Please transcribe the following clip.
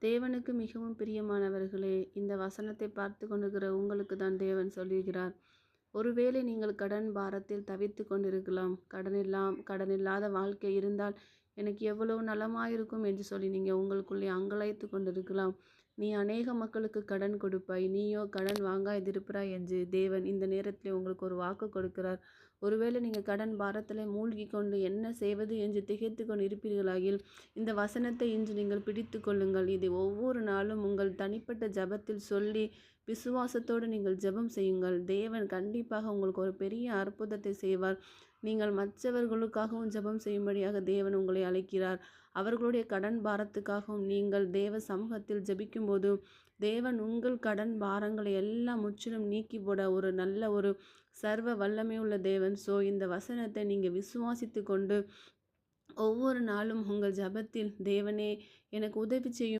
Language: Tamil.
தேவனுக்கு மிகவும் பிரியமானவர்களே, இந்த வசனத்தை பார்த்து கொண்டிருக்கிற உங்களுக்கு தான் தேவன் சொல்லுகிறார். ஒருவேளை நீங்கள் கடன் பாரத்தில் தவித்து கொண்டிருக்கலாம். கடனில்லாத வாழ்க்கை இருந்தால் எனக்கு எவ்வளவு நலமாயிருக்கும் என்று சொல்லி நீங்கள் உங்களுக்குள்ளே அங்கலாய்த்து கொண்டிருக்கலாம். நீ அநேக மக்களுக்கு கடன் கொடுப்பாய், நீயோ கடன் வாங்காதிருப்பாய் என்று தேவன் இந்த நேரத்தில் உங்களுக்கு ஒரு வாக்கு கொடுக்கிறார். ஒருவேளை நீங்கள் கடன் பாரத்தில் மூழ்கி கொண்டு என்ன செய்வது என்று திகைத்து கொண்டு இருப்பீர்களாகில் இந்த வசனத்தை இன்று நீங்கள் பிடித்து கொள்ளுங்கள். இதை ஒவ்வொரு நாளும் உங்கள் தனிப்பட்ட ஜபத்தில் சொல்லி விசுவாசத்தோடு நீங்கள் ஜெபம் செய்யுங்கள். தேவன் கண்டிப்பாக உங்களுக்கு ஒரு பெரிய அற்புதத்தை செய்வார். நீங்கள் மற்றவர்களுக்காகவும் ஜெபம் செய்யும்படியாக தேவன் உங்களை அழைக்கிறார். அவர்களுடைய கடன் பாரத்துக்காகவும் நீங்கள் தேவ சமூகத்தில் ஜெபிக்கும்போது தேவன் உங்கள் கடன் பாரங்களை எல்லாம் முற்றிலும் நீக்கி போட ஒரு நல்ல ஒரு சர்வ வல்லமை உள்ள தேவன். இந்த வசனத்தை நீங்கள் விசுவாசித்து கொண்டு ஒவ்வொரு நாளும் உங்கள் ஜபத்தில் தேவனே எனக்கு உதவி செய்யும்